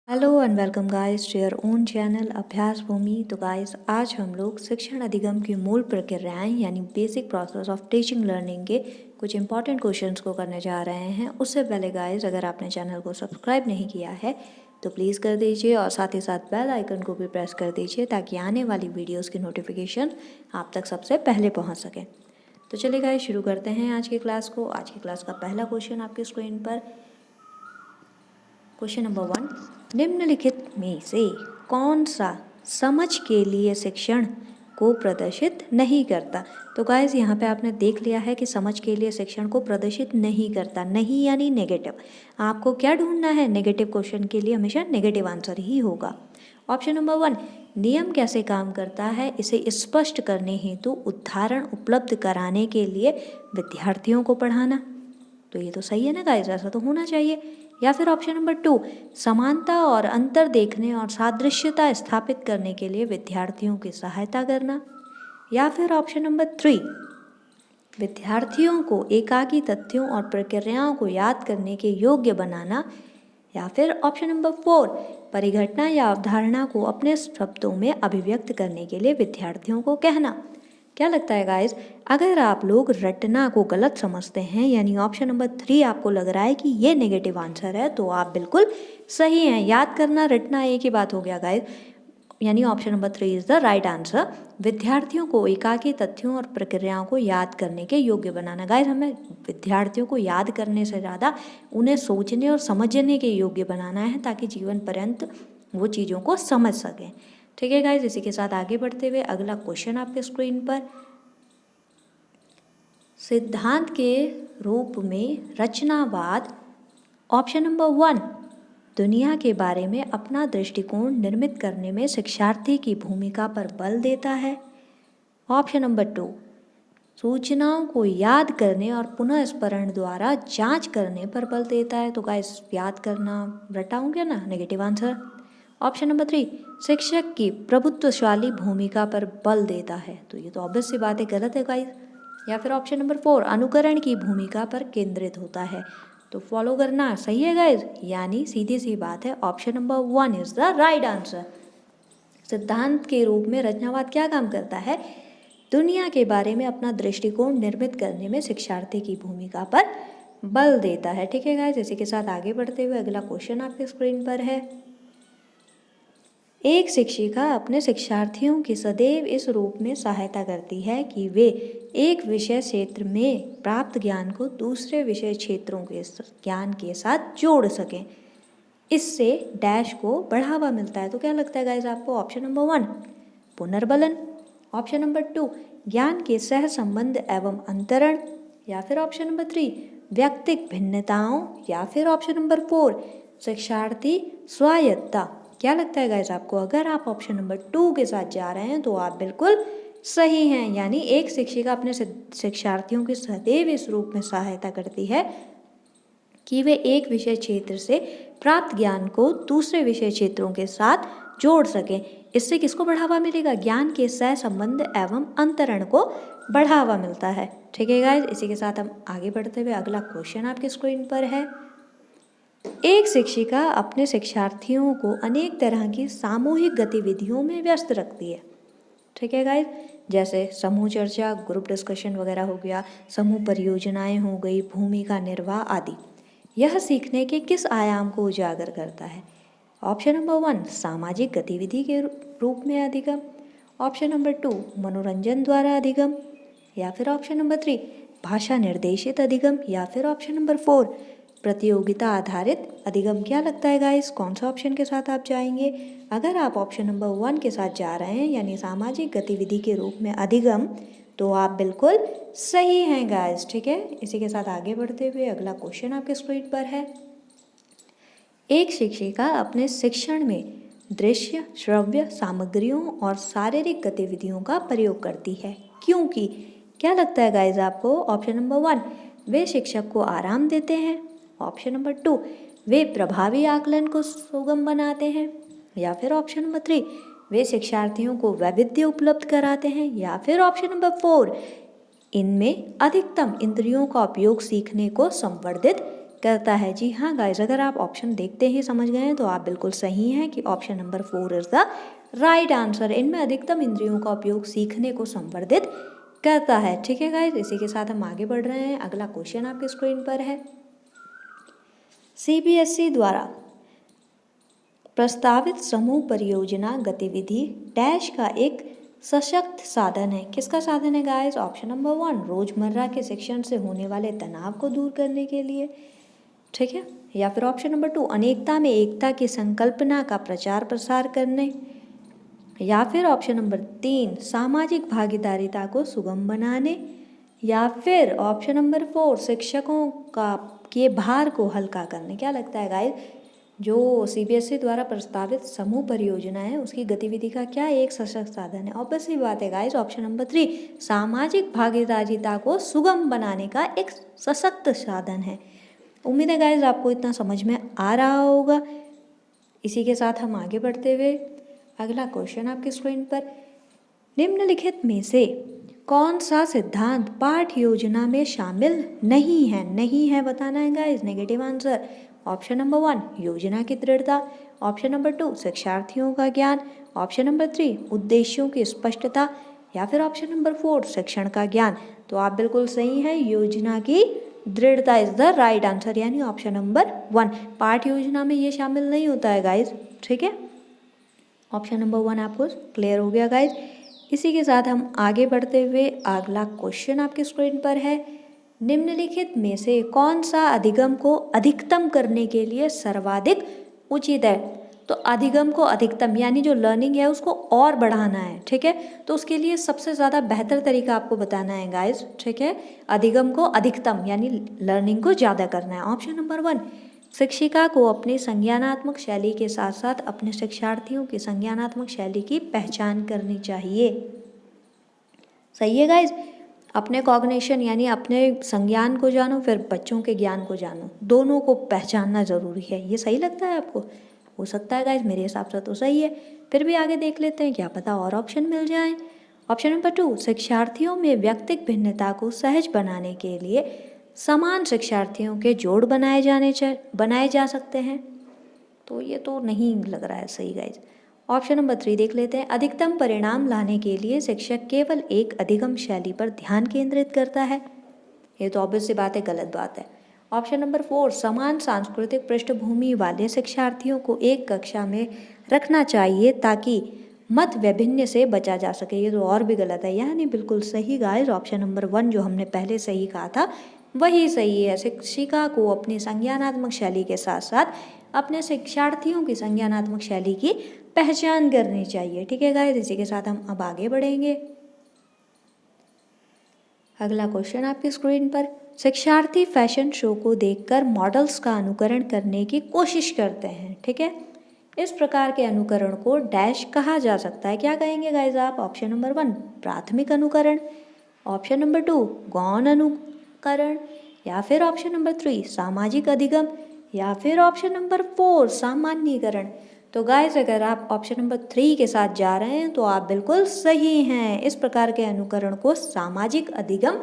Hello and welcome guys to your own channel Abhyas Bhumi. तो guys आज हम लोग शिक्षण अधिगम की मूल प्रक्रियाएं यानी basic process of teaching learning के कुछ इंपॉर्टेंट क्वेश्चंस को करने जा रहे हैं। उससे पहले गाइस अगर आपने चैनल को सब्सक्राइब नहीं किया है तो प्लीज़ कर दीजिए और साथ ही साथ बेल आइकन को भी प्रेस कर दीजिए ताकि आने वाली वीडियोज़ की नोटिफिकेशन आप तक सबसे पहले पहुँच सके। तो चलिए गाइस शुरू करते हैं आज की क्लास को। आज की क्लास का पहला क्वेश्चन आपकी स्क्रीन पर। क्वेश्चन नंबर 1, निम्नलिखित में से कौन सा समझ के लिए शिक्षण को प्रदर्शित नहीं करता। तो गाइस यहाँ पे आपने देख लिया है कि समझ के लिए शिक्षण को प्रदर्शित नहीं करता। नहीं यानी नेगेटिव। आपको क्या ढूंढना है? नेगेटिव क्वेश्चन के लिए हमेशा नेगेटिव आंसर ही होगा। ऑप्शन नंबर 1, नियम कैसे काम करता है इसे स्पष्ट करने हेतु उदाहरण उपलब्ध कराने के लिए विद्यार्थियों को पढ़ाना। तो ये तो सही है ना गाइस, ऐसा तो होना चाहिए। या फिर ऑप्शन नंबर 2, समानता और अंतर देखने और सादृश्यता स्थापित करने के लिए विद्यार्थियों की सहायता करना। या फिर ऑप्शन नंबर 3, विद्यार्थियों को एकाकी तथ्यों और प्रक्रियाओं को याद करने के योग्य बनाना। या फिर ऑप्शन नंबर 4, परिघटना या अवधारणा को अपने शब्दों में अभिव्यक्त करने के लिए विद्यार्थियों को कहना। क्या लगता है गाइस, अगर आप लोग रटना को गलत समझते हैं यानी ऑप्शन नंबर 3 आपको लग रहा है कि ये नेगेटिव आंसर है तो आप बिल्कुल सही हैं। याद करना रटना एक ही बात हो गया गाइस, यानी option number 3 is the right answer. विद्यार्थियों को एकाकी तथ्यों और प्रक्रियाओं को याद करने के योग्य बनाना। गाइस हमें विद्यार्थियों को याद करने से ज़्यादा उन्हें सोचने और समझने के योग्य बनाना है ताकि जीवन पर्यंत वो चीज़ों को समझ सकें। ठीक है गाइस, इसी के साथ आगे बढ़ते हुए अगला क्वेश्चन आपके स्क्रीन पर। सिद्धांत के रूप में रचनावाद ऑप्शन नंबर 1 दुनिया के बारे में अपना दृष्टिकोण निर्मित करने में शिक्षार्थी की भूमिका पर बल देता है। ऑप्शन नंबर 2 सूचनाओं को याद करने और पुनः स्मरण द्वारा जांच करने पर बल देता है। तो गाइस याद करना रटाऊंगे ना, नेगेटिव आंसर। ऑप्शन नंबर 3 शिक्षक की प्रभुत्वशाली भूमिका पर बल देता है। तो ये तो ऑब्वियस सी बात है, गलत है गाइस। या फिर ऑप्शन नंबर 4 अनुकरण की भूमिका पर केंद्रित होता है। तो फॉलो करना सही है गाइस, यानी सीधी सी बात है, option number 1 is the right answer. सिद्धांत के रूप में रचनावाद क्या काम करता है? दुनिया के बारे में अपना दृष्टिकोण निर्मित करने में शिक्षार्थी की भूमिका पर बल देता है। ठीक है गाइस, इसी के साथ आगे बढ़ते हुए अगला क्वेश्चन आपके स्क्रीन पर है। एक शिक्षिका अपने शिक्षार्थियों की सदैव इस रूप में सहायता करती है कि वे एक विषय क्षेत्र में प्राप्त ज्ञान को दूसरे विषय क्षेत्रों के ज्ञान के साथ जोड़ सकें। इससे डैश को बढ़ावा मिलता है। तो क्या लगता है गाइस आपको? ऑप्शन नंबर 1 पुनर्बलन, ऑप्शन नंबर 2 ज्ञान के सह संबंध एवं अंतरण, या फिर ऑप्शन नंबर 3 व्यक्तिक भिन्नताओं, या फिर ऑप्शन नंबर 4 शिक्षार्थी स्वायत्तता। क्या लगता है गाइस आपको? अगर आप ऑप्शन नंबर 2 के साथ जा रहे हैं तो आप बिल्कुल सही हैं, यानी एक शिक्षिका अपने शिक्षार्थियों की सदैव इस रूप में सहायता करती है कि वे एक विषय क्षेत्र से प्राप्त ज्ञान को दूसरे विषय क्षेत्रों के साथ जोड़ सकें। इससे किसको बढ़ावा मिलेगा? ज्ञान के सह संबंध एवं अंतरण को बढ़ावा मिलता है। ठीक है गाइस, इसी के साथ हम आगे बढ़ते हुए अगला क्वेश्चन आपके स्क्रीन पर है। एक शिक्षिका अपने शिक्षार्थियों को अनेक तरह की सामूहिक गतिविधियों में व्यस्त रखती है। ठीक है गाइस, जैसे समूह चर्चा, ग्रुप डिस्कशन वगैरह हो गया, समूह परियोजनाएं हो गई, भूमिका निर्वाह आदि। यह सीखने के किस आयाम को उजागर करता है? ऑप्शन नंबर 1 सामाजिक गतिविधि के रूप में अधिगम, ऑप्शन नंबर 2 मनोरंजन द्वारा अधिगम, या फिर ऑप्शन नंबर 3 भाषा निर्देशित अधिगम, या फिर ऑप्शन नंबर 4 प्रतियोगिता आधारित अधिगम। क्या लगता है गाइस, कौन सा ऑप्शन के साथ आप जाएंगे? अगर आप ऑप्शन नंबर 1 के साथ जा रहे हैं यानी सामाजिक गतिविधि के रूप में अधिगम, तो आप बिल्कुल सही हैं गाइस। ठीक है, इसी के साथ आगे बढ़ते हुए अगला क्वेश्चन आपके स्क्रीन पर है। एक शिक्षिका अपने शिक्षण में दृश्य श्रव्य सामग्रियों और शारीरिक गतिविधियों का प्रयोग करती है क्योंकि, क्या लगता है गाइस आपको? ऑप्शन नंबर 1 वे शिक्षक को आराम देते हैं, ऑप्शन नंबर 2 वे प्रभावी आकलन को सुगम बनाते हैं, या फिर ऑप्शन नंबर 3 वे शिक्षार्थियों को वैविध्य उपलब्ध कराते हैं, या फिर ऑप्शन नंबर 4 इनमें अधिकतम इंद्रियों का उपयोग सीखने को संवर्धित करता है। जी हाँ गाइस, अगर आप ऑप्शन देखते ही समझ गए हैं तो आप बिल्कुल सही हैं कि option number 4 is the right answer. इनमें अधिकतम इंद्रियों का उपयोग सीखने को संवर्धित करता है। ठीक है गाइस, इसी के साथ हम आगे बढ़ रहे हैं। अगला क्वेश्चन आपके स्क्रीन पर है। सीबीएसई द्वारा प्रस्तावित समूह परियोजना गतिविधि डैश का एक सशक्त साधन है। किसका साधन है गाइस? ऑप्शन नंबर 1, रोजमर्रा के शिक्षण से होने वाले तनाव को दूर करने के लिए। ठीक है, या फिर ऑप्शन नंबर 2, अनेकता में एकता की संकल्पना का प्रचार प्रसार करने, या फिर ऑप्शन नंबर 3, सामाजिक भागीदारिता को सुगम बनाने, या फिर ऑप्शन नंबर 4, शिक्षकों के भार को हल्का करने। क्या लगता है गाइस, जो सीबीएसई द्वारा प्रस्तावित समूह परियोजना है उसकी गतिविधि का क्या एक सशक्त साधन है? ऑब्वियस सी बात है गाइस, ऑप्शन नंबर 3, सामाजिक भागीदारिता को सुगम बनाने का एक सशक्त साधन है। उम्मीद है गाइस आपको इतना समझ में आ रहा होगा। इसी के साथ हम आगे बढ़ते हुए अगला क्वेश्चन आपके स्क्रीन पर, निम्नलिखित में से कौन सा सिद्धांत पाठ योजना में शामिल नहीं है? नहीं है बताना है guys, negative answer. Option number 1, योजना की दृढ़ता, ऑप्शन नंबर 2, शिक्षार्थियों का ज्ञान, ऑप्शन नंबर 3, उद्देश्यों की स्पष्टता, या फिर ऑप्शन नंबर 4, शिक्षण का ज्ञान। तो आप बिल्कुल सही हैं, योजना की दृढ़ता इज द राइट आंसर, यानी ऑप्शन नंबर 1। पाठ योजना में ये शामिल नहीं होता है गाइज। ठीक है, ऑप्शन नंबर 1 आपको क्लियर हो गया गाइज। इसी के साथ हम आगे बढ़ते हुए अगला क्वेश्चन आपके स्क्रीन पर है, निम्नलिखित में से कौन सा अधिगम को अधिकतम करने के लिए सर्वाधिक उचित है? तो अधिगम को अधिकतम यानी जो लर्निंग है उसको और बढ़ाना है। ठीक है, तो उसके लिए सबसे ज़्यादा बेहतर तरीका आपको बताना है गाइज। ठीक है, अधिगम को अधिकतम यानी लर्निंग को ज़्यादा करना है। ऑप्शन नंबर 1, शिक्षिका को अपनी संज्ञानात्मक शैली के साथ साथ अपने शिक्षार्थियों की संज्ञानात्मक शैली की पहचान करनी चाहिए। सही है गाइज, अपने कॉग्निशन यानी अपने संज्ञान को जानो, फिर बच्चों के ज्ञान को जानो, दोनों को पहचानना ज़रूरी है। ये सही लगता है आपको? हो सकता है गाइज, मेरे हिसाब से तो सही है। फिर भी आगे देख लेते हैं, क्या पता और ऑप्शन मिल जाए। ऑप्शन नंबर 2, शिक्षार्थियों में व्यक्तिगत भिन्नता को सहज बनाने के लिए समान शिक्षार्थियों के जोड़ बनाए जा सकते हैं। तो ये तो नहीं लग रहा है सही गाइज। ऑप्शन नंबर 3 देख लेते हैं, अधिकतम परिणाम लाने के लिए शिक्षक केवल एक अधिगम शैली पर ध्यान केंद्रित करता है। ये तो ऑब्वियस सी बात है, गलत बात है। ऑप्शन नंबर 4, समान सांस्कृतिक पृष्ठभूमि वाले शिक्षार्थियों को एक कक्षा में रखना चाहिए ताकि मत वैभिन्न से बचा जा सके। ये तो और भी गलत है, यानी बिल्कुल सही गाइस। ऑप्शन नंबर 1 जो हमने पहले सही कहा था वही सही है। शिक्षिका को अपनी संज्ञानात्मक शैली के साथ साथ अपने शिक्षार्थियों की संज्ञानात्मक शैली की पहचान करनी चाहिए। ठीक है गाइस, इसी के साथ हम अब आगे बढ़ेंगे। अगला क्वेश्चन आपकी स्क्रीन पर, शिक्षार्थी फैशन शो को देखकर मॉडल्स का अनुकरण करने की कोशिश करते हैं। ठीक है, इस प्रकार के अनुकरण को डैश कहा जा सकता है। क्या कहेंगे गाइस आप? ऑप्शन नंबर 1, प्राथमिक अनुकरण, ऑप्शन नंबर 2, गौण अनुकरण, या फिर ऑप्शन नंबर 3, सामाजिक अधिगम, या फिर ऑप्शन नंबर 4, सामान्यीकरण। तो गाइस अगर आप ऑप्शन नंबर 3 के साथ जा रहे हैं तो आप बिल्कुल सही हैं। इस प्रकार के अनुकरण को सामाजिक अधिगम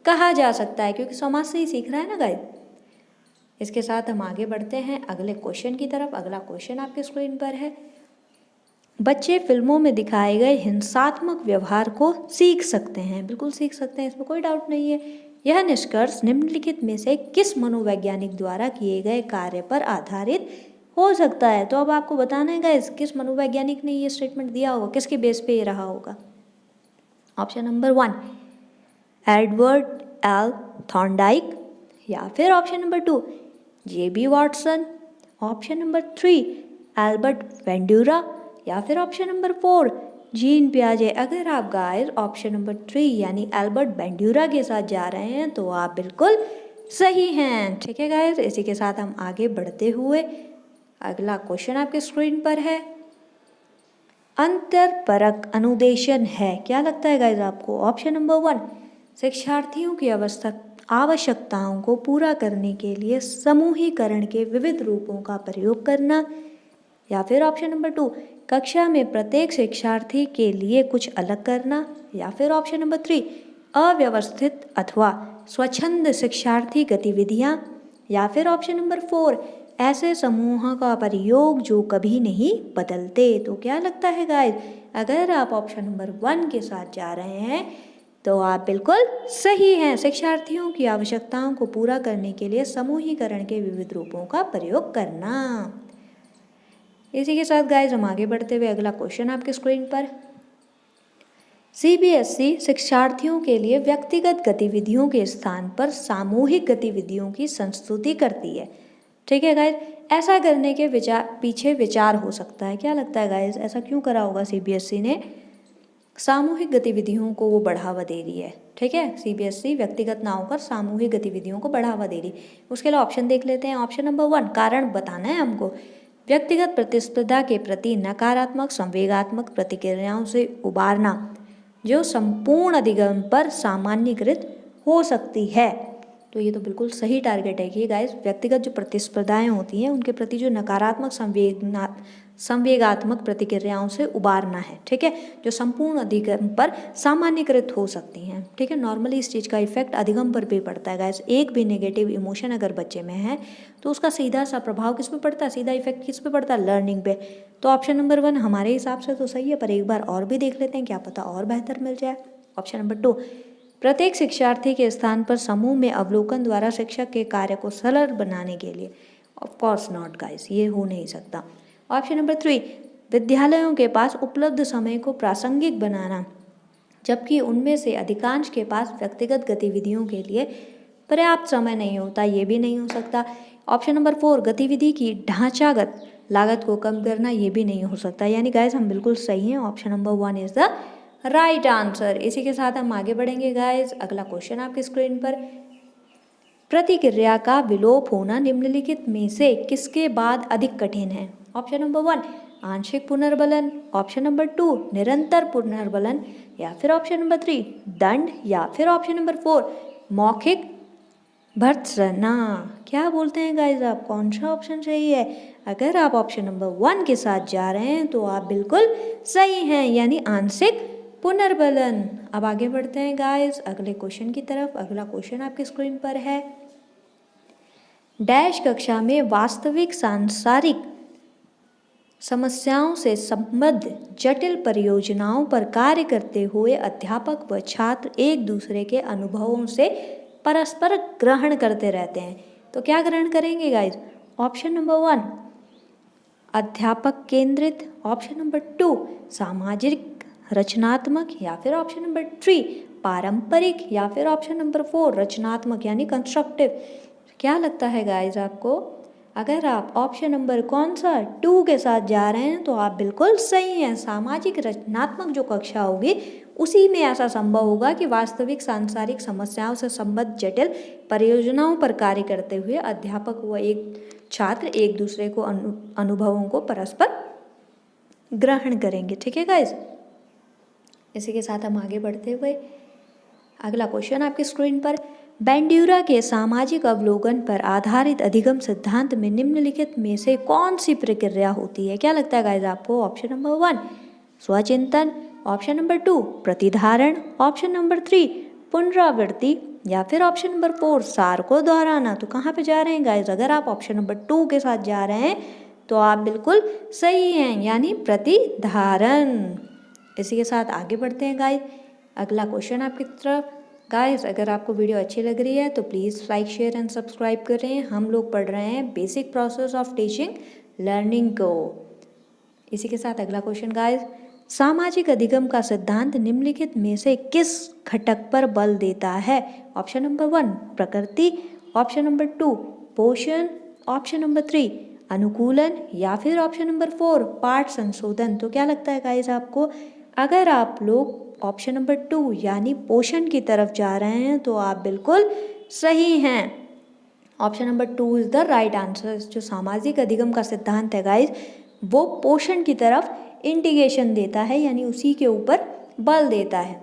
कहा जा सकता है, क्योंकि समाज से ही सीख रहा है ना गाइस। इसके साथ हम आगे बढ़ते हैं अगले क्वेश्चन की तरफ। अगला क्वेश्चन आपके स्क्रीन पर है, बच्चे फिल्मों में दिखाए गए हिंसात्मक व्यवहार को सीख सकते हैं। बिल्कुल सीख सकते हैं, इसमें कोई डाउट नहीं है। यह निष्कर्ष निम्नलिखित में से किस मनोवैज्ञानिक द्वारा किए गए कार्य पर आधारित हो सकता है? तो अब आपको बताना है गाइस, किस मनोवैज्ञानिक ने ये स्टेटमेंट दिया होगा, किसके बेस पे ये रहा होगा। Option number 1, Edward L Thorndike, या फिर ऑप्शन नंबर 2, जेबी वॉटसन, ऑप्शन नंबर 3, एल्बर्ट वेंडूरा, या फिर ऑप्शन नंबर 4, जीन पियाजे। अगर आप गाइस ऑप्शन नंबर 3 यानी एल्बर्ट वेंडूरा के साथ जा रहे हैं तो आप बिल्कुल सही हैं। ठीक है गाइस, इसी के साथ हम आगे बढ़ते हुए अगला क्वेश्चन आपके स्क्रीन पर है, अंतरपरक अनुदेशन है। क्या लगता है गाइस आपको? ऑप्शन नंबर 1, शिक्षार्थियों की आवश्यकताओं को पूरा करने के लिए समूहीकरण के विविध रूपों का प्रयोग करना, या फिर ऑप्शन नंबर 2, कक्षा में प्रत्येक शिक्षार्थी के लिए कुछ अलग करना, या फिर ऑप्शन नंबर 3, अव्यवस्थित अथवा स्वच्छंद शिक्षार्थी गतिविधियाँ, या फिर ऑप्शन नंबर 4 ऐसे समूहों का प्रयोग जो कभी नहीं बदलते। तो क्या लगता है गाइस, अगर आप ऑप्शन नंबर 1 के साथ जा रहे हैं तो आप बिल्कुल सही हैं। शिक्षार्थियों की आवश्यकताओं को पूरा करने के लिए समूहीकरण के विविध रूपों का प्रयोग करना। इसी के साथ गाइस हम आगे बढ़ते हुए अगला क्वेश्चन आपके स्क्रीन पर। सीबीएसई शिक्षार्थियों के लिए व्यक्तिगत गतिविधियों के स्थान पर सामूहिक गतिविधियों की संस्तुति करती है। ठीक है गाइस, ऐसा करने के पीछे विचार हो सकता है। क्या लगता है गाइस, ऐसा क्यों करा होगा सीबीएसई ने? सामूहिक गतिविधियों को वो बढ़ावा दे रही है। ठीक है, सीबीएसई व्यक्तिगत ना होकर सामूहिक गतिविधियों को बढ़ावा दे रही। उसके लिए ऑप्शन देख लेते हैं। ऑप्शन नंबर 1 कारण बताना है हमको। व्यक्तिगत प्रतिस्पर्धा के प्रति नकारात्मक संवेगात्मक प्रतिक्रियाओं से उबारना जो संपूर्ण अधिगम पर सामान्यीकृत हो सकती है। तो ये तो बिल्कुल सही टारगेट है कि गाइस व्यक्तिगत जो प्रतिस्पर्धाएं होती हैं उनके प्रति जो नकारात्मक संवेगात्मक प्रतिक्रियाओं से उबारना है। ठीक है, जो संपूर्ण अधिगम पर सामान्यीकृत हो सकती हैं। ठीक है, नॉर्मली इस चीज़ का इफेक्ट अधिगम पर भी पड़ता है गाइस। एक भी नेगेटिव इमोशन अगर बच्चे में है तो उसका सीधा सा प्रभाव किस पे पड़ता है, सीधा इफेक्ट किस पे पड़ता है, लर्निंग पे। तो ऑप्शन नंबर 1 हमारे हिसाब से तो सही है, पर एक बार और भी देख लेते हैं, क्या पता और बेहतर मिल जाए। ऑप्शन नंबर 2 प्रत्येक शिक्षार्थी के स्थान पर समूह में अवलोकन द्वारा शिक्षक के कार्य को सरल बनाने के लिए। ऑफ कोर्स नॉट गाइस, ये हो नहीं सकता। ऑप्शन नंबर 3 विद्यालयों के पास उपलब्ध समय को प्रासंगिक बनाना जबकि उनमें से अधिकांश के पास व्यक्तिगत गतिविधियों के लिए पर्याप्त समय नहीं होता, ये भी नहीं हो सकता। ऑप्शन नंबर 4 गतिविधि की ढांचागत लागत को कम करना, ये भी नहीं हो सकता। यानी गाइस हम बिल्कुल सही हैं, option number 1 is the right answer. इसी के साथ हम आगे बढ़ेंगे गाइस। अगला क्वेश्चन आपकी स्क्रीन पर। प्रतिक्रिया का विलोप होना निम्नलिखित में से किसके बाद अधिक कठिन है? ऑप्शन नंबर 1 आंशिक पुनर्बलन, ऑप्शन नंबर 2 निरंतर पुनर्बलन, या फिर ऑप्शन नंबर 3 दंड, या फिर ऑप्शन नंबर 4 मौखिक भर्त्सना। क्या बोलते हैं गाइस आप, कौन सा ऑप्शन सही है? अगर आप ऑप्शन नंबर 1 के साथ जा रहे हैं तो आप बिल्कुल सही हैं, यानी आंशिक पुनर्बलन। अब आगे बढ़ते हैं गाइस अगले क्वेश्चन की तरफ। अगला क्वेश्चन आपकी स्क्रीन पर है। डैश कक्षा में वास्तविक सांसारिक समस्याओं से संबद्ध जटिल परियोजनाओं पर कार्य करते हुए अध्यापक व छात्र एक दूसरे के अनुभवों से परस्पर ग्रहण करते रहते हैं। तो क्या ग्रहण करेंगे गाइस? ऑप्शन नंबर 1 अध्यापक केंद्रित, ऑप्शन नंबर 2 सामाजिक रचनात्मक, या फिर ऑप्शन नंबर 3 पारंपरिक, या फिर ऑप्शन नंबर 4 रचनात्मक यानी कंस्ट्रक्टिव। क्या लगता है गाइस आपको? अगर आप ऑप्शन नंबर कौन सा 2 के साथ जा रहे हैं तो आप बिल्कुल सही हैं। सामाजिक रचनात्मक जो कक्षा होगी उसी में ऐसा संभव होगा कि वास्तविक सांसारिक समस्याओं से संबद्ध जटिल परियोजनाओं पर कार्य करते हुए अध्यापक व एक छात्र एक दूसरे को अनुभवों को परस्पर ग्रहण करेंगे। ठीक है गाइस, इसी के साथ हम आगे बढ़ते हुए अगला क्वेश्चन आपकी स्क्रीन पर। बैंड्यूरा के सामाजिक अवलोकन पर आधारित अधिगम सिद्धांत में निम्नलिखित में से कौन सी प्रक्रिया होती है? क्या लगता है गाइस आपको? ऑप्शन नंबर 1 स्वचिंतन, ऑप्शन नंबर 2 प्रतिधारण, ऑप्शन नंबर 3 पुनरावृत्ति, या फिर ऑप्शन नंबर 4 सार को दोहराना। तो कहाँ पे जा रहे हैं गाइस? अगर आप ऑप्शन नंबर 2 के साथ जा रहे हैं तो आप बिल्कुल सही हैं, यानी प्रतिधारण। इसी के साथ आगे बढ़ते हैं गाइस अगला क्वेश्चन आपकी तरफ। गाइस अगर आपको वीडियो अच्छी लग रही है तो please like share and subscribe करें। हम लोग पढ़ रहे हैं basic process of teaching learning को। इसी के साथ अगला क्वेश्चन गाइस, सामाजिक अधिगम का सिद्धांत निम्नलिखित में से किस घटक पर बल देता है? ऑप्शन नंबर 1 प्रकृति, ऑप्शन नंबर 2 पोषण, ऑप्शन नंबर 3 अनुकूलन, या फिर ऑप्शन नंबर 4 पाठ संशोधन। तो क्या लगता है गाइस आपको? अगर आप लोग ऑप्शन नंबर 2 यानी पोषण की तरफ जा रहे हैं तो आप बिल्कुल सही हैं। Option number 2 is the right answer. जो सामाजिक अधिगम का सिद्धांत है गाइस वो पोषण की तरफ इंडिकेशन देता है, यानी उसी के ऊपर बल देता है।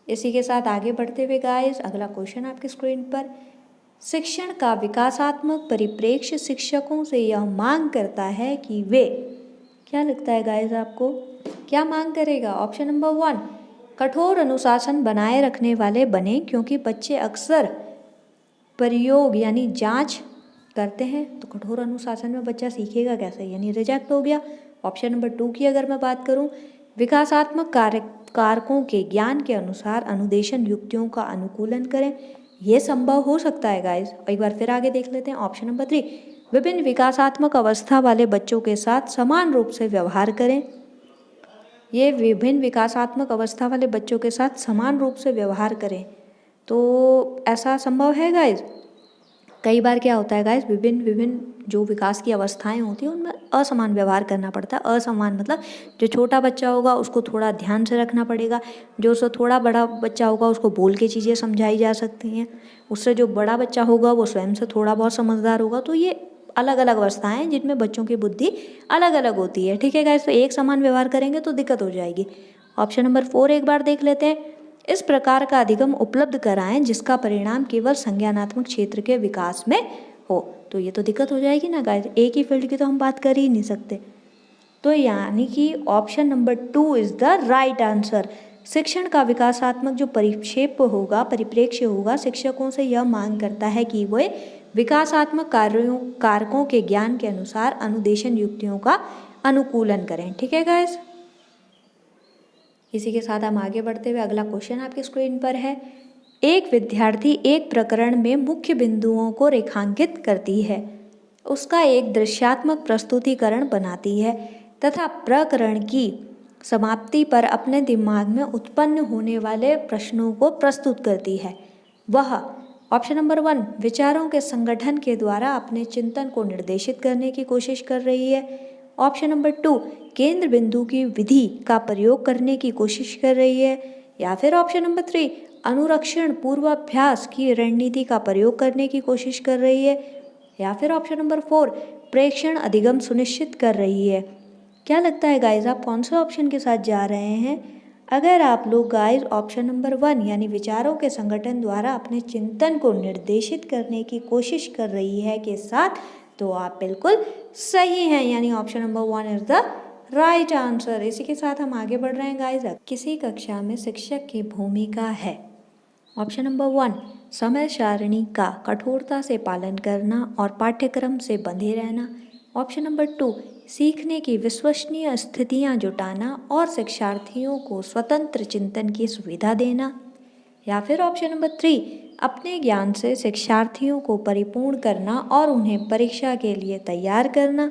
इसी के साथ आगे बढ़ते हुए गाइस अगला क्वेश्चन आपकी स्क्रीन पर। शिक्षण का विकासात्मक परिप्रेक्ष्य शिक्षकों से यह मांग करता है कि वे, क्या लगता है गाइस आपको, क्या मांग करेगा? ऑप्शन नंबर 1 कठोर अनुशासन बनाए रखने वाले बने क्योंकि बच्चे अक्सर प्रयोग यानी जांच करते हैं तो कठोर अनुशासन में बच्चा सीखेगा कैसे, यानी रिजेक्ट हो गया। ऑप्शन नंबर 2 की अगर मैं बात करूं, विकासात्मक कारकों के ज्ञान के अनुसार अनुदेशन युक्तियों का अनुकूलन करें, ये संभव हो सकता है गाइस। एक बार फिर आगे देख लेते हैं। ऑप्शन नंबर 3, विभिन्न विकासात्मक अवस्था वाले बच्चों के साथ समान रूप से व्यवहार करें, ये विभिन्न विकासात्मक अवस्था वाले बच्चों के साथ समान रूप से व्यवहार करें, तो ऐसा संभव है गाइस। कई बार क्या होता है गाइस, विभिन्न जो विकास की अवस्थाएं होती हैं उनमें असमान व्यवहार करना पड़ता है। असमान मतलब जो छोटा बच्चा होगा उसको थोड़ा ध्यान से रखना पड़ेगा, जो उससे थोड़ा बड़ा बच्चा होगा उसको बोल के चीज़ें समझाई जा सकती हैं, उससे जो बड़ा बच्चा होगा वो स्वयं से थोड़ा बहुत समझदार होगा। तो ये अलग अलग अवस्थाएं हैं जिनमें बच्चों की बुद्धि अलग अलग होती है, ठीक है गाइस। तो एक समान व्यवहार करेंगे तो दिक्कत हो जाएगी। ऑप्शन नंबर 4 एक बार देख लेते हैं। इस प्रकार का अधिगम उपलब्ध कराएं जिसका परिणाम केवल संज्ञानात्मक क्षेत्र के विकास में हो, तो ये तो दिक्कत हो जाएगी ना गाइस, एक ही फील्ड की तो हम बात कर ही नहीं सकते। तो यानी कि option number 2 is the right answer. शिक्षण का विकासात्मक जो परिप्रेक्ष्य होगा, शिक्षकों से यह मांग करता है कि वे विकासात्मक कारकों के ज्ञान के अनुसार अनुदेशन युक्तियों का अनुकूलन करें, ठीक है गाइस। इसी के साथ हम आगे बढ़ते हुए अगला क्वेश्चन आपकी स्क्रीन पर है। एक विद्यार्थी एक प्रकरण में मुख्य बिंदुओं को रेखांकित करती है, उसका एक दृश्यात्मक प्रस्तुतिकरण बनाती है तथा प्रकरण की समाप्ति पर अपने दिमाग में उत्पन्न होने वाले प्रश्नों को प्रस्तुत करती है। वह ऑप्शन नंबर 1 विचारों के संगठन के द्वारा अपने चिंतन को निर्देशित करने की कोशिश कर रही है। ऑप्शन नंबर 2 केंद्र बिंदु की विधि का प्रयोग करने की कोशिश कर रही है। या फिर ऑप्शन नंबर 3 अनुरक्षण पूर्वाभ्यास की रणनीति का प्रयोग करने की कोशिश कर रही है। या फिर ऑप्शन नंबर 4 प्रेक्षण अधिगम सुनिश्चित कर रही है। क्या लगता है गाइज, आप कौन से ऑप्शन के साथ जा रहे हैं? अगर आप लोग गाइज ऑप्शन नंबर 1 यानी विचारों के संगठन द्वारा अपने चिंतन को निर्देशित करने की कोशिश कर रही है के साथ, तो आप बिल्कुल सही हैं, यानी option number 1 is the right answer. इसी के साथ हम आगे बढ़ रहे हैं गाइज। किसी कक्षा में शिक्षक की भूमिका है। ऑप्शन नंबर 1 समय सारणी का कठोरता से पालन करना और पाठ्यक्रम से बंधे रहना। ऑप्शन नंबर 2 सीखने की विश्वसनीय स्थितियां जुटाना और शिक्षार्थियों को स्वतंत्र चिंतन की सुविधा देना। या फिर ऑप्शन नंबर 3 अपने ज्ञान से शिक्षार्थियों को परिपूर्ण करना और उन्हें परीक्षा के लिए तैयार करना।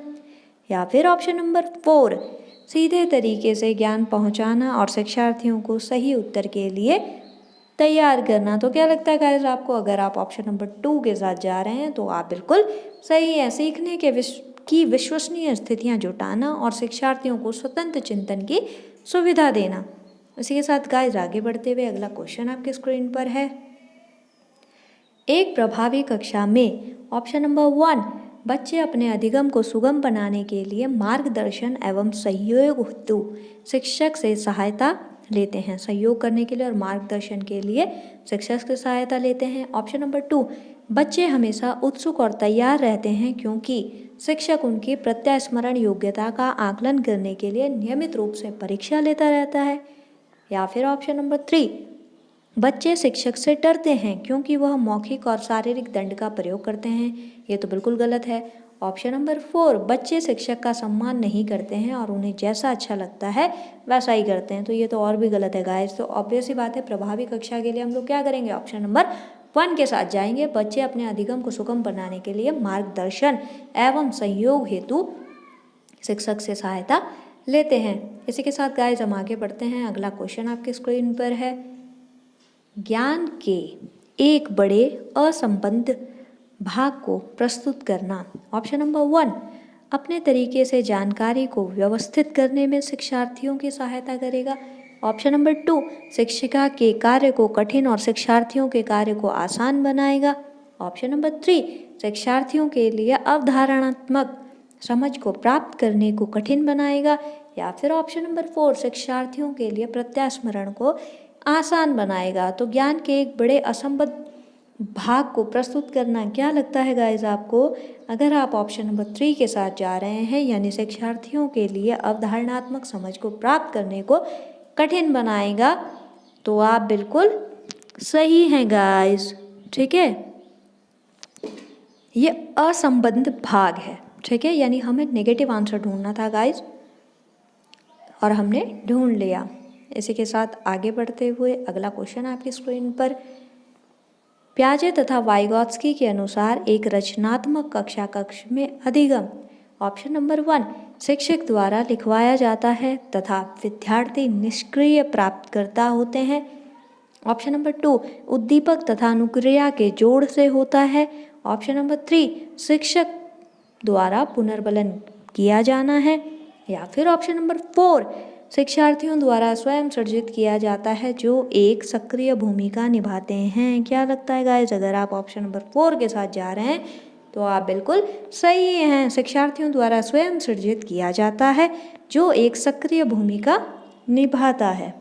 या फिर ऑप्शन नंबर 4 सीधे तरीके से ज्ञान पहुंचाना और शिक्षार्थियों को सही उत्तर के लिए तैयार करना। तो क्या लगता है गाइस आपको? अगर आप ऑप्शन नंबर 2 के साथ जा रहे हैं तो आप बिल्कुल सही है। सीखने की विश्वसनीय स्थितियां जुटाना और शिक्षार्थियों को स्वतंत्र चिंतन की सुविधा देना। इसी के साथ गाइस आगे बढ़ते हुए अगला क्वेश्चन आपके स्क्रीन पर है। एक प्रभावी कक्षा में ऑप्शन नंबर 1 बच्चे अपने अधिगम को सुगम बनाने के लिए मार्गदर्शन एवं सहयोग हेतु शिक्षक से सहायता लेते हैं। सहयोग करने के लिए और मार्गदर्शन के लिए शिक्षक से सहायता लेते हैं। ऑप्शन नंबर 2 बच्चे हमेशा उत्सुक और तैयार रहते हैं क्योंकि शिक्षक उनकी प्रत्यास्मरण योग्यता का आकलन करने के लिए नियमित रूप से परीक्षा लेता रहता है। या फिर ऑप्शन नंबर 3 बच्चे शिक्षक से डरते हैं क्योंकि वह मौखिक और शारीरिक दंड का प्रयोग करते हैं। ये तो बिल्कुल गलत है। ऑप्शन नंबर 4 बच्चे शिक्षक का सम्मान नहीं करते हैं और उन्हें जैसा अच्छा लगता है वैसा ही करते हैं। तो ये तो और भी गलत है गाइस। तो ऑब्वियस ही बात है, प्रभावी कक्षा के लिए हम लोग क्या करेंगे? ऑप्शन नंबर 1 के साथ जाएंगे। बच्चे अपने अधिगम को सुगम बनाने के लिए मार्गदर्शन एवं सहयोग हेतु शिक्षक से सहायता लेते हैं। इसी के साथ गाइस हम आगे बढ़ते हैं। अगला क्वेश्चन आपके स्क्रीन पर है। ज्ञान के एक बड़े असंबद्ध भाग को प्रस्तुत करना। ऑप्शन नंबर 1 अपने तरीके से जानकारी को व्यवस्थित करने में शिक्षार्थियों की सहायता करेगा। ऑप्शन नंबर 2 शिक्षिका के कार्य को कठिन और शिक्षार्थियों के कार्य को आसान बनाएगा। ऑप्शन नंबर 3 शिक्षार्थियों के लिए अवधारणात्मक समझ को प्राप्त करने को कठिन बनाएगा। या फिर ऑप्शन नंबर 4 शिक्षार्थियों के लिए प्रत्यास्मरण को आसान बनाएगा। तो ज्ञान के एक बड़े असंबद्ध भाग को प्रस्तुत करना, क्या लगता है गाइज आपको? अगर आप ऑप्शन नंबर 3 के साथ जा रहे हैं यानी शिक्षार्थियों के लिए अवधारणात्मक समझ को प्राप्त करने को कठिन बनाएगा, तो आप बिल्कुल सही हैं गाइज, ठीक है। ये असंबद्ध भाग है, ठीक है, यानी हमें नेगेटिव आंसर ढूंढना था गाइस, और हमने ढूंढ लिया। इसी के साथ आगे बढ़ते हुए अगला क्वेश्चन आपकी स्क्रीन पर। प्याजे तथा वाइगॉत्स्की के अनुसार एक रचनात्मक कक्षा कक्ष में अधिगम ऑप्शन नंबर 1 शिक्षक द्वारा लिखवाया जाता है तथा विद्यार्थी निष्क्रिय प्राप्तकर्ता होते हैं। ऑप्शन नंबर 2 उद्दीपक तथा अनुक्रिया के जोड़ से होता है। ऑप्शन नंबर 3 शिक्षक द्वारा पुनर्बलन किया जाना है। या फिर ऑप्शन नंबर 4 शिक्षार्थियों द्वारा स्वयं सृजित किया जाता है जो एक सक्रिय भूमिका निभाते हैं। क्या लगता है गाइस, अगर आप ऑप्शन नंबर 4 के साथ जा रहे हैं तो आप बिल्कुल सही हैं। शिक्षार्थियों द्वारा स्वयं सृजित किया जाता है जो एक सक्रिय भूमिका निभाता है।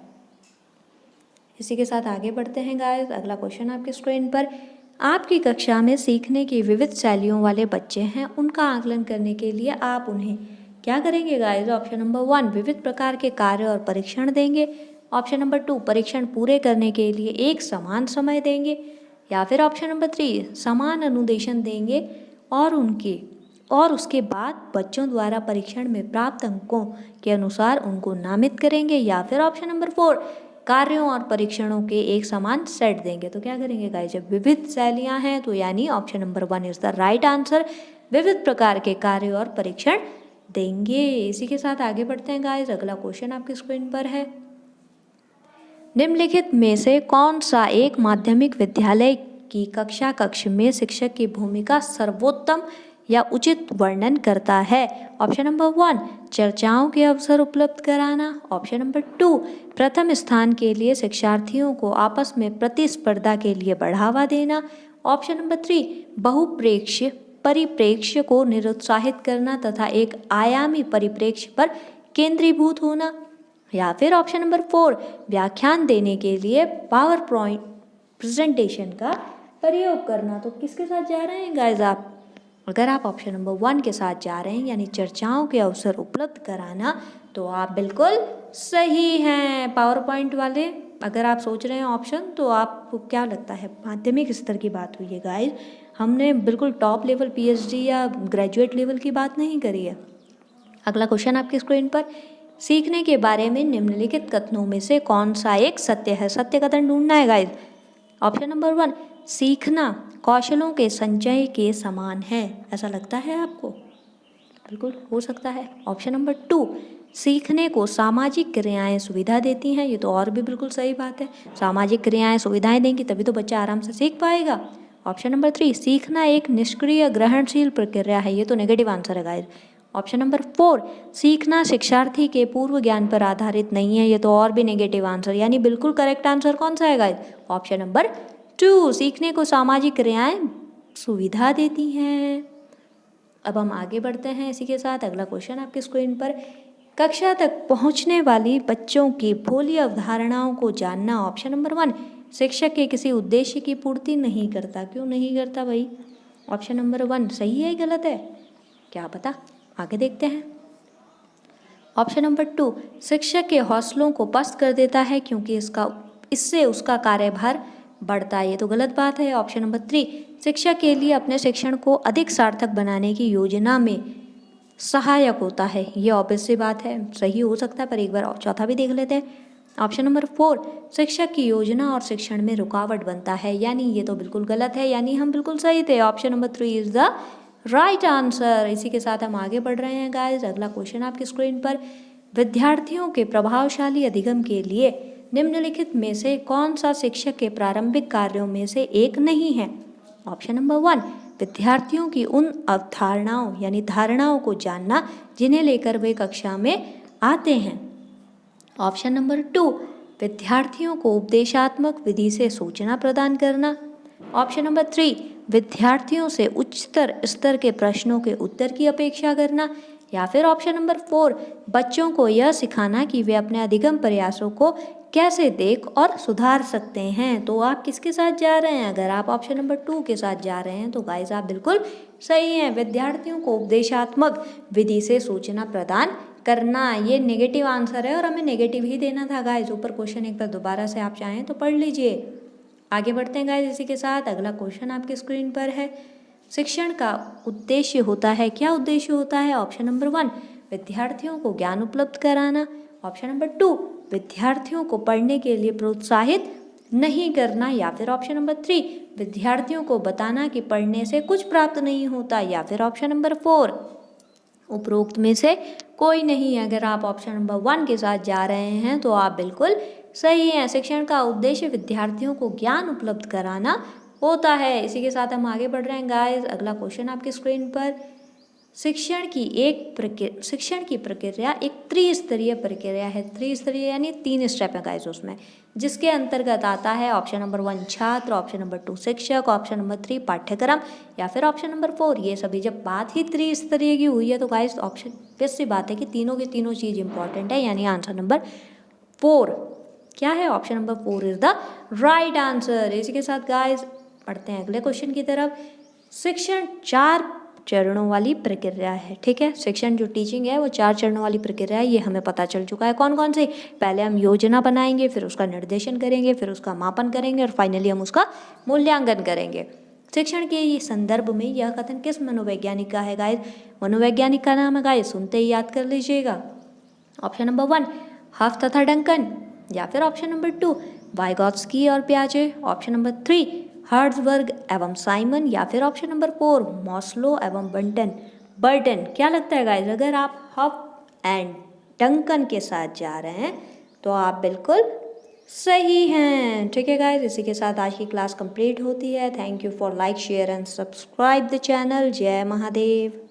इसी के साथ आगे बढ़ते हैं गाइस। अगला क्वेश्चन आपके स्क्रीन पर। आपकी कक्षा में सीखने की विविध शैलियों वाले बच्चे हैं, उनका आकलन करने के लिए आप उन्हें क्या करेंगे गाइस? ऑप्शन नंबर 1 विविध प्रकार के कार्य और परीक्षण देंगे। ऑप्शन नंबर 2 परीक्षण पूरे करने के लिए एक समान समय देंगे। या फिर ऑप्शन नंबर 3 समान अनुदेशन देंगे और उसके बाद बच्चों द्वारा परीक्षण में प्राप्त अंकों के अनुसार उनको नामित करेंगे। या फिर ऑप्शन नंबर 4 कार्यों और परीक्षणों के एक समान सेट देंगे। तो क्या करेंगे गाइस, जब विविध शैलियां हैं तो यानी option number 1 is the right answer, विविध प्रकार के कार्य और परीक्षण देंगे। इसी के साथ आगे बढ़ते हैं गाइस। अगला क्वेश्चन आपकी स्क्रीन पर है। निम्नलिखित में से कौन सा एक माध्यमिक विद्यालय की कक्षा कक्ष में शिक्षक की भूमिका सर्वोत्तम या उचित वर्णन करता है? ऑप्शन नंबर 1 चर्चाओं के अवसर उपलब्ध कराना। ऑप्शन नंबर 2 प्रथम स्थान के लिए शिक्षार्थियों को आपस में प्रतिस्पर्धा के लिए बढ़ावा देना। ऑप्शन नंबर 3 बहुप्रेक्ष्य परिप्रेक्ष्य को निरुत्साहित करना तथा एक आयामी परिप्रेक्ष्य पर केंद्रीभूत होना। या फिर ऑप्शन नंबर 4 व्याख्यान देने के लिए पावर पॉइंट प्रेजेंटेशन का प्रयोग करना। तो किसके साथ जा रहे हैं गाइस आप? अगर आप ऑप्शन नंबर 1 के साथ जा रहे हैं यानी चर्चाओं के अवसर उपलब्ध कराना, तो आप बिल्कुल सही हैं। पावर पॉइंट वाले अगर आप सोच रहे हैं ऑप्शन, तो आपको क्या लगता है माध्यमिक स्तर की बात हुई है गाइस, हमने बिल्कुल टॉप लेवल PhD या ग्रेजुएट लेवल की बात नहीं करी है। अगला क्वेश्चन आपकी स्क्रीन पर। सीखने के बारे में निम्नलिखित कथनों में से कौन सा एक सत्य है? सत्य कथन ढूंढना है गाइस। ऑप्शन नंबर 1 सीखना कौशलों के संचय के समान है। ऐसा लगता है आपको? बिल्कुल हो सकता है। ऑप्शन नंबर 2 सीखने को सामाजिक क्रियाएं सुविधा देती हैं। ये तो और भी बिल्कुल सही बात है, सामाजिक क्रियाएं सुविधाएं देंगी तभी तो बच्चा आराम से सीख पाएगा। ऑप्शन नंबर 3 सीखना एक निष्क्रिय ग्रहणशील प्रक्रिया है। ये तो नेगेटिव आंसर है गाइस। ऑप्शन नंबर 4 सीखना शिक्षार्थी के पूर्व ज्ञान पर आधारित नहीं है। ये तो और भी नेगेटिव आंसर, यानी बिल्कुल करेक्ट आंसर कौन सा है गाइस? ऑप्शन नंबर 2 सीखने को सामाजिक क्रियाएं सुविधा देती हैं। अब हम आगे बढ़ते हैं इसी के साथ। अगला क्वेश्चन आपके स्क्रीन पर। कक्षा तक पहुंचने वाली बच्चों की भोली अवधारणाओं को जानना। ऑप्शन नंबर 1 शिक्षक के किसी उद्देश्य की पूर्ति नहीं करता। क्यों नहीं करता भाई? ऑप्शन नंबर 1 सही है गलत है, क्या पता, आगे देखते हैं। ऑप्शन नंबर 2 शिक्षक के हौसलों को पस्त कर देता है क्योंकि इससे उसका कार्यभार बढ़ता है। ये तो गलत बात है। ऑप्शन नंबर 3 शिक्षक के लिए अपने शिक्षण को अधिक सार्थक बनाने की योजना में सहायक होता है। ये ऑब्वियस सी बात है, सही हो सकता है, पर एक बार चौथा भी देख लेते हैं। ऑप्शन नंबर 4 शिक्षक की योजना और शिक्षण में रुकावट बनता है। यानी ये तो बिल्कुल गलत है, यानी हम बिल्कुल सही थे। Option number 3 is the right answer. इसी के साथ हम आगे बढ़ रहे हैं गाइस। अगला क्वेश्चन आपकी स्क्रीन पर। विद्यार्थियों के प्रभावशाली अधिगम के लिए निम्नलिखित में से कौन सा शिक्षक के प्रारंभिक कार्यों में से एक नहीं है? ऑप्शन नंबर 1 विद्यार्थियों की उन अवधारणाओं यानी धारणाओं को जानना जिन्हें लेकर वे कक्षा में आते हैं। ऑप्शन नंबर 2 विद्यार्थियों को उपदेशात्मक विधि से सूचना प्रदान करना। ऑप्शन नंबर 3 विद्यार्थियों से उच्चतर स्तर के प्रश्नों के उत्तर की अपेक्षा करना। या फिर ऑप्शन नंबर 4 बच्चों को यह सिखाना कि वे अपने अधिगम प्रयासों को कैसे देख और सुधार सकते हैं। तो आप किसके साथ जा रहे हैं? अगर आप ऑप्शन नंबर 2 के साथ जा रहे हैं तो गाइस आप बिल्कुल सही हैं। विद्यार्थियों को उपदेशात्मक विधि से सूचना प्रदान करना, ये नेगेटिव आंसर है और हमें नेगेटिव ही देना था गाइस। ऊपर क्वेश्चन एक बार दोबारा से आप चाहें तो पढ़ लीजिए। आगे बढ़ते हैं गाइस इसी के साथ। अगला क्वेश्चन आपके स्क्रीन पर है। शिक्षण का उद्देश्य होता है, क्या उद्देश्य होता है? ऑप्शन नंबर 1 विद्यार्थियों को ज्ञान उपलब्ध कराना। ऑप्शन नंबर 2 विद्यार्थियों को पढ़ने के लिए प्रोत्साहित नहीं करना। या फिर ऑप्शन नंबर 3 विद्यार्थियों को बताना कि पढ़ने से कुछ प्राप्त नहीं होता। या फिर ऑप्शन नंबर 4 उपरोक्त में से कोई नहीं है। अगर आप ऑप्शन नंबर 1 के साथ जा रहे हैं तो आप बिल्कुल सही हैं। शिक्षण का उद्देश्य विद्यार्थियों को ज्ञान उपलब्ध कराना होता है। इसी के साथ हम आगे बढ़ रहे हैं गाइस। अगला क्वेश्चन आपकी स्क्रीन पर, शिक्षण की प्रक्रिया एक त्रिस्तरीय प्रक्रिया है। त्रिस्तरीय यानी 3 स्टेप है गाइस उसमें, जिसके अंतर्गत आता है ऑप्शन नंबर 1 छात्र, ऑप्शन नंबर 2 शिक्षक, ऑप्शन नंबर 3 पाठ्यक्रम, या फिर ऑप्शन नंबर 4 ये सभी। जब बात ही त्रिस्तरीय की हुई है तो गाइस ऑप्शन बेस्ट सी बात है कि तीनों की तीनों चीज़ इंपॉर्टेंट है, यानी आंसर नंबर 4 क्या है? Option number 4 is the right answer. इसी के साथ गाइस पढ़ते हैं अगले क्वेश्चन की तरफ। शिक्षण 4 चरणों वाली प्रक्रिया है, ठीक है। शिक्षण जो टीचिंग है वो 4 चरणों वाली प्रक्रिया है, ये हमें पता चल चुका है। कौन कौन से? पहले हम योजना बनाएंगे, फिर उसका निर्देशन करेंगे, फिर उसका मापन करेंगे और फाइनली हम उसका मूल्यांकन करेंगे। शिक्षण के संदर्भ में यह कथन किस मनोवैज्ञानिक का है गाइस? मनोवैज्ञानिक का नाम है गाइस, सुनते ही याद कर लीजिएगा। ऑप्शन नंबर 1 हफ तथा डंकन, या फिर ऑप्शन नंबर 2 वाइगॉत्स्की और पियाजे, ऑप्शन नंबर 3 हर्ट्जबर्ग एवं साइमन, या फिर ऑप्शन नंबर 4 मॉस्लो एवं बर्टन। क्या लगता है गाइस? अगर आप हफ एंड डंकन के साथ जा रहे हैं तो आप बिल्कुल सही हैं, ठीक है गाइस। इसी के साथ आज की क्लास कंप्लीट होती है। Thank you for like share and subscribe the channel. जय महादेव।